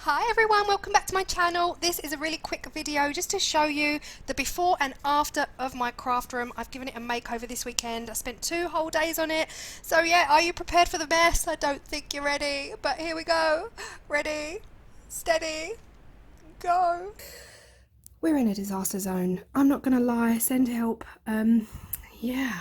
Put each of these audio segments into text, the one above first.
Hi everyone, welcome back to my channel. This is a really quick video just to show you the before and after of my craft room. I've given it a makeover this weekend. I spent 2 whole days on it. So yeah, are you prepared for the mess? I don't think you're ready, but here we go. Ready, steady, go. We're in a disaster zone. I'm not gonna lie, send help. Yeah,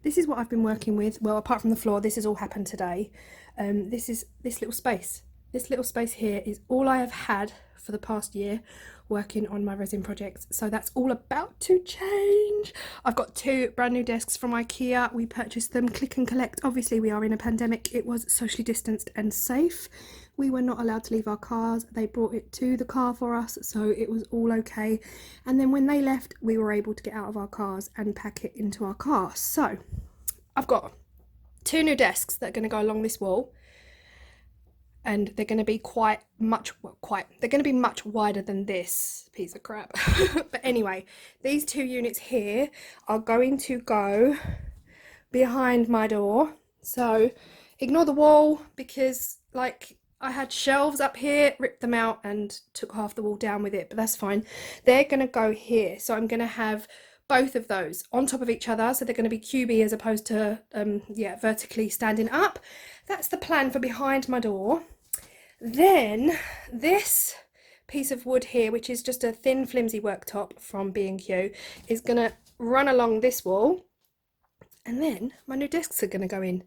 this is what I've been working with. Well, apart from the floor, this has all happened today. This is this little space. This little space here is all I have had for the past year working on my resin projects. So that's all about to change. I've got 2 brand new desks from IKEA. We purchased them click and collect. Obviously we are in a pandemic. It was socially distanced and safe. We were not allowed to leave our cars. They brought it to the car for us, so it was all okay. And then when they left, we were able to get out of our cars and pack it into our car. So I've got 2 new desks that are going to go along this wall. And they're going to be they're going to be much wider than this piece of crap. But anyway, these 2 units here are going to go behind my door. So ignore the wall, because like I had shelves up here, ripped them out and took half the wall down with it, but that's fine. They're going to go here. So I'm going to have both of those on top of each other, so they're going to be cubey as opposed to vertically standing up. That's the plan for behind my door. Then this piece of wood here, which is just a thin flimsy worktop from B&Q, is going to run along this wall, and then my new desks are going to go in.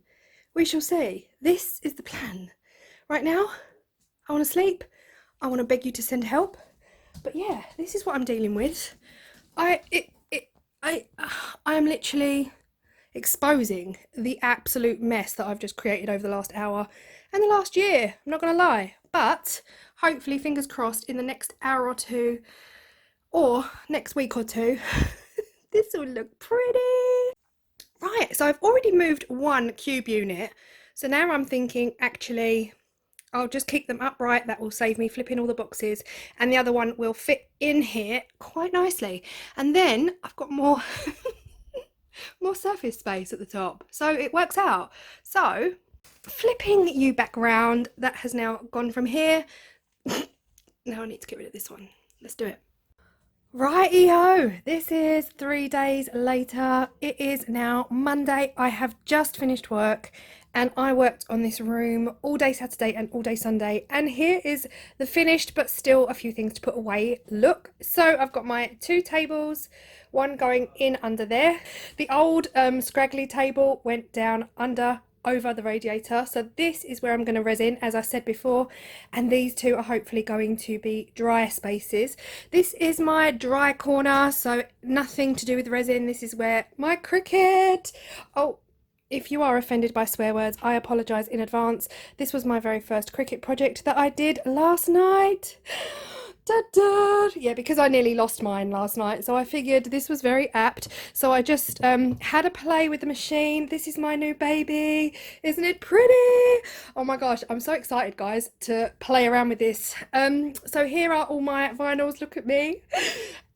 We shall see. This is the plan. Right now I want to sleep. I want to beg you to send help, but yeah, this is what I'm dealing with. I am literally exposing the absolute mess that I've just created over the last hour and the last year. I'm not gonna lie, but hopefully, fingers crossed, in the next hour or 2 or next week or 2 this will look pretty. Right, so I've already moved 1 cube unit, so now I'm thinking actually I'll just keep them upright. That will save me flipping all the boxes, and the other one will fit in here quite nicely. And then I've got more more surface space at the top, so it works out. So flipping you back around, that has now gone from here. Now I need to get rid of this one. Let's do it. Righty-ho, this is 3 days later. It is now Monday. I have just finished work, and I worked on this room all day Saturday and all day Sunday, and here is the finished but still a few things to put away look. So I've got my 2 tables, one going in under there. The old scraggly table went down under over the radiator, so this is where I'm going to resin, as I said before, and these 2 are hopefully going to be dry spaces. This is my dry corner, so nothing to do with resin. This is where my Cricut, oh, if you are offended by swear words, I apologise in advance. This was my very first Cricut project that I did last night. Da-da. Yeah, because I nearly lost mine last night, so I figured this was very apt. So I just had a play with the machine. This is my new baby. Isn't it pretty? Oh my gosh, I'm so excited, guys, to play around with this. So here are all my vinyls. Look at me.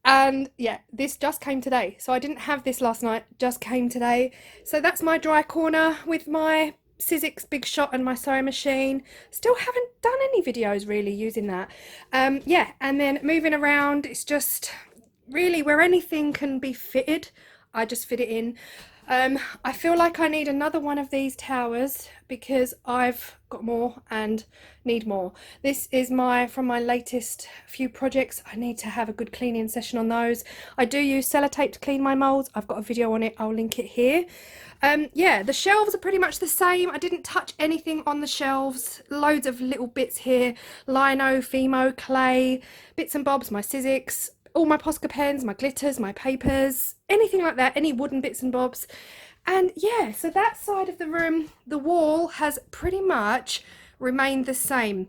And yeah, this just came today, so I didn't have this last night, just came today. So that's my dry corner with my Sizzix Big Shot and my sewing machine. Still haven't done any videos really using that. Yeah, and then moving around, it's just really where anything can be fitted, I just fit it in. I feel like I need another one of these towers because I've got more and need more. This is from my latest few projects. I need to have a good cleaning session on those. I do use sellotape to clean my moulds. I've got a video on it. I'll link it here. Yeah, the shelves are pretty much the same. I didn't touch anything on the shelves. Loads of little bits here. Lino, Fimo, clay, bits and bobs, my Sizzix, all my Posca pens, my glitters, my papers, anything like that, any wooden bits and bobs. And yeah, so that side of the room, the wall has pretty much remained the same.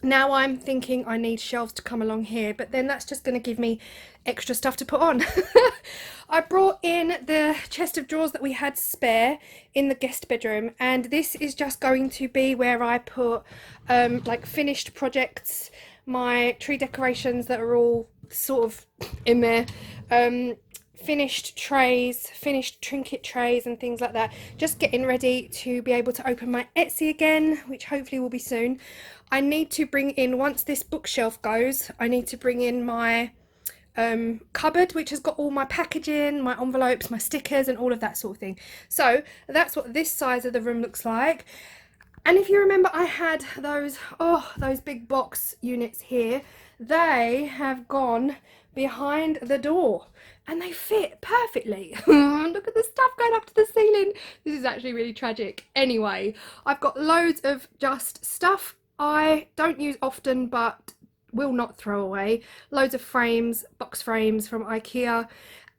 Now I'm thinking I need shelves to come along here, but then that's just going to give me extra stuff to put on. I brought in the chest of drawers that we had spare in the guest bedroom, and this is just going to be where I put like finished projects, my tree decorations that are all sort of in there, finished trays, finished trinket trays and things like that. Just getting ready to be able to open my Etsy again, which hopefully will be soon. I need to bring in, once this bookshelf goes, I need to bring in my cupboard, which has got all my packaging, my envelopes, my stickers and all of that sort of thing. So that's what this size of the room looks like. And if you remember, I had those big box units here. They have gone behind the door and they fit perfectly. Look at the stuff going up to the ceiling. This is actually really tragic. Anyway, I've got loads of just stuff I don't use often but will not throw away. Loads of frames, box frames from IKEA,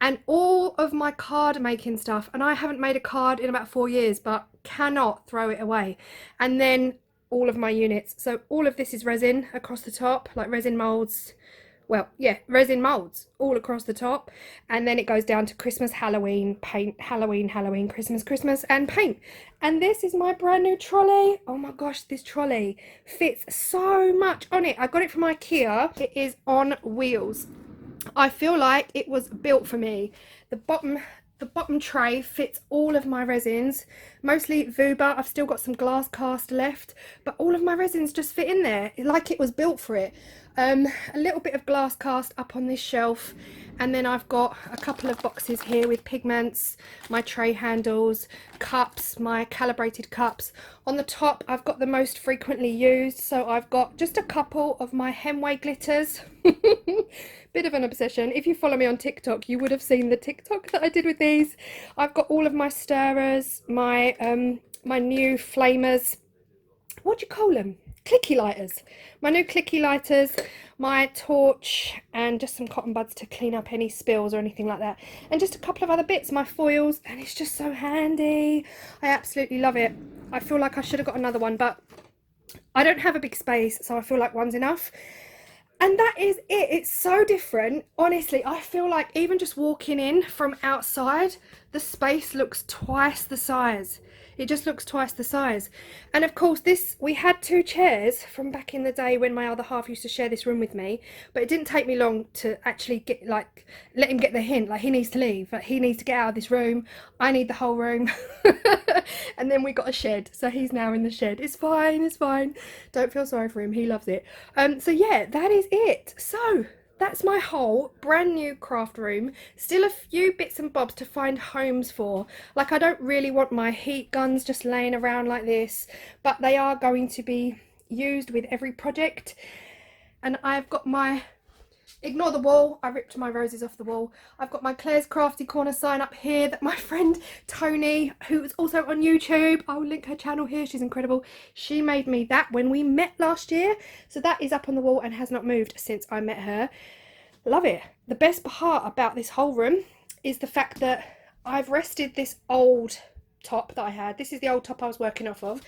and all of my card making stuff. And I haven't made a card in about 4 years, but cannot throw it away. And then all of my units. So all of this is resin across the top, like resin molds. Well, yeah, resin molds all across the top. And then it goes down to Christmas, Halloween, paint, Halloween, Halloween, Christmas, Christmas, and paint. And this is my brand new trolley. Oh my gosh, this trolley fits so much on it. I got it from IKEA. It is on wheels. I feel like it was built for me. The bottom tray fits all of my resins, mostly Vuba. I've still got some glass cast left, but all of my resins just fit in there like it was built for it. A little bit of glass cast up on this shelf, and then I've got a couple of boxes here with pigments, my tray handles, cups, my calibrated cups. On the top I've got the most frequently used, so I've got just a couple of my Hemway glitters. Bit of an obsession. If you follow me on TikTok, you would have seen the TikTok that I did with these. I've got all of my stirrers, my my new flamers. What do you call them? Clicky lighters. My new clicky lighters, my torch, and just some cotton buds to clean up any spills or anything like that. And just a couple of other bits, my foils, and it's just so handy. I absolutely love it. I feel like I should have got another one, but I don't have a big space, so I feel like one's enough. And that is it. It's so different. Honestly, I feel like even just walking in from outside, the space looks twice the size. It just looks twice the size. And of course, we had 2 chairs from back in the day when my other half used to share this room with me, but it didn't take me long to actually let him get the hint, like he needs to leave, like he needs to get out of this room. I need the whole room. And then we got a shed, so he's now in the shed. It's fine, it's fine. Don't feel sorry for him, he loves it. So yeah, that is it. So that's my whole brand new craft room. Still a few bits and bobs to find homes for. Like, I don't really want my heat guns just laying around like this, but they are going to be used with every project. And I've got my, ignore the wall, I ripped my roses off the wall. I've got my Claire's Crafty Corner sign up here that my friend Tony, who is also on YouTube, I will link her channel here, she's incredible. She made me that when we met last year. So that is up on the wall and has not moved since I met her. Love it. The best part about this whole room is the fact that I've rested this old top that I had. This is the old top I was working off of.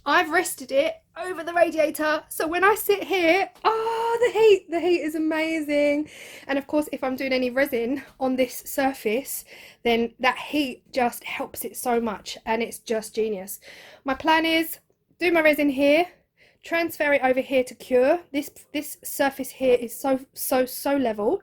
I've rested it over the radiator, so when I sit here, the heat is amazing. And of course, if I'm doing any resin on this surface, then that heat just helps it so much, and it's just genius. My plan is do my resin here, transfer it over here to cure. This surface here is so level.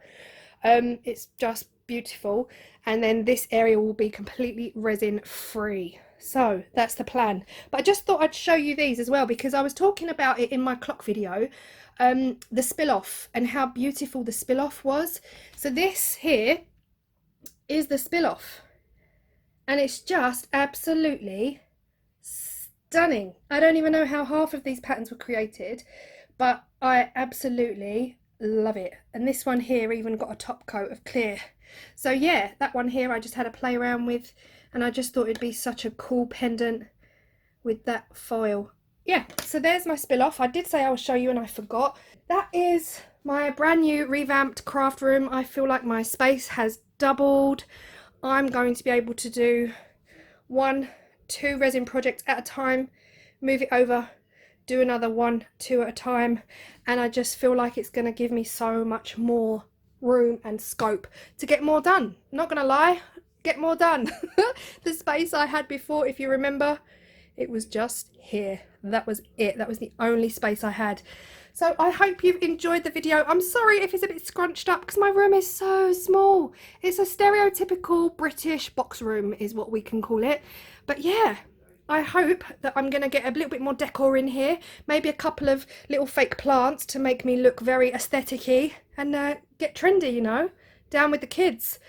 It's just beautiful, and then this area will be completely resin free. So that's the plan. But I just thought I'd show you these as well, because I was talking about it in my clock video, the spill off and how beautiful the spill off was. So this here is the spill off, and it's just absolutely stunning. I don't even know how half of these patterns were created, but I absolutely love it. And this one here even got a top coat of clear. So yeah, that one here I just had a play around with, and I just thought it'd be such a cool pendant with that foil. Yeah, so there's my spill off. I did say I will show you and I forgot. That is my brand new revamped craft room. I feel like my space has doubled. I'm going to be able to do 1, 2 resin projects at a time, move it over, do another 1, 2 at a time, and I just feel like it's going to give me so much more room and scope to get more done. Not gonna lie, get more done. The space I had before, if you remember, it was just here. That was it. That was the only space I had. So I hope you've enjoyed the video. I'm sorry if it's a bit scrunched up because my room is so small. It's a stereotypical British box room is what we can call it. But yeah, I hope that I'm going to get a little bit more decor in here, maybe a couple of little fake plants to make me look very aesthetic-y and get trendy, you know, down with the kids.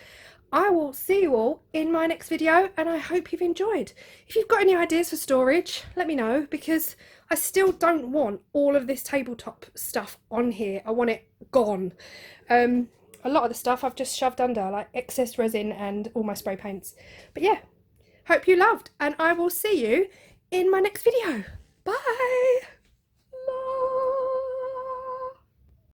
I will see you all in my next video, and I hope you've enjoyed. If you've got any ideas for storage, let me know, because I still don't want all of this tabletop stuff on here. I want it gone. A lot of the stuff I've just shoved under, like excess resin and all my spray paints. But yeah, hope you loved, and I will see you in my next video. Bye!